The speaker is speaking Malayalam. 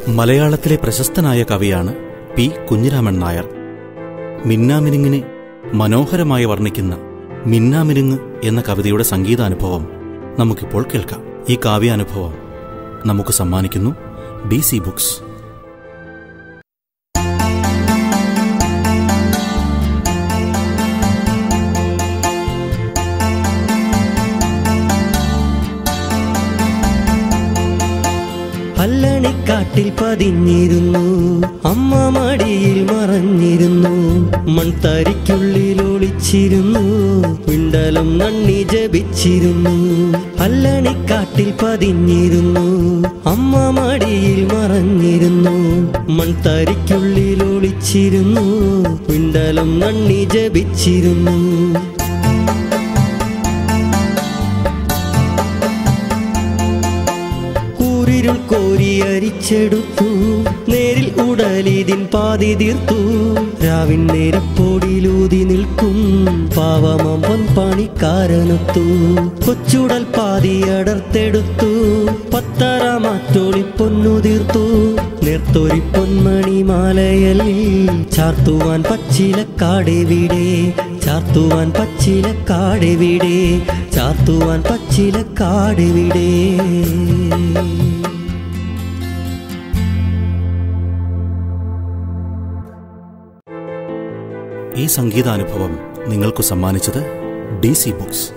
മലയാളത്തിലെ പ്രശസ്തനായ കവിയാണ് പി കുഞ്ഞിരാമൻ നായർ. മിന്നാമിനുങ്ങിനെ മനോഹരമായി വർണ്ണിക്കുന്ന മിന്നാമിനുങ്ങ് എന്ന കവിതയുടെ സംഗീതാനുഭവം നമുക്കിപ്പോൾ കേൾക്കാം. ഈ കാവ്യാനുഭവം നമുക്ക് സമ്മാനിക്കുന്നു DC ബുക്സ്. പല്ലണിക്കാട്ടിൽ പതിഞ്ഞിരുന്നു, അമ്മ മടിയിൽ മറഞ്ഞിരുന്നു, മൺതരിക്കുള്ളിൽ ഒളിച്ചിരുന്നു, വിണ്ടലം നന്ദി ജപിച്ചിരുന്നു. പല്ലണിക്കാട്ടിൽ പതിഞ്ഞിരുന്നു, അമ്മ മടിയിൽ മറഞ്ഞിരുന്നു, മൺതരിക്കുള്ളിൽ ഒളിച്ചിരുന്നു, വിണ്ടലം നന്ദി ജപിച്ചിരുന്നു. കോരി അരിച്ചെടുത്തു, നേരിൽ ഉടലിതിൻ പാതി തീർത്തു, രാവിൻ നേരപ്പോടിലൂതി നിൽക്കും പാവമം പൊൻപണിക്കാരനൊത്തു. കൊച്ചുടൽ പാതി അടർത്തെടുത്തു, പത്തറ മാറ്റോളി പൊന്നു തീർത്തു, നേർത്തൊരി പൊന്മണി മാലയലിൽ ചാർത്തുവാൻ പച്ചിലക്കാടെവിടെ, ചാർത്തുവാൻ പച്ചിലക്കാടെവിടെ, ചാർത്തുവാൻ പച്ചിലക്കാടെവിടെ. ഈ സംഗീതാനുഭവം നിങ്ങൾക്ക് സമ്മാനിച്ചത് DC ബുക്സ്.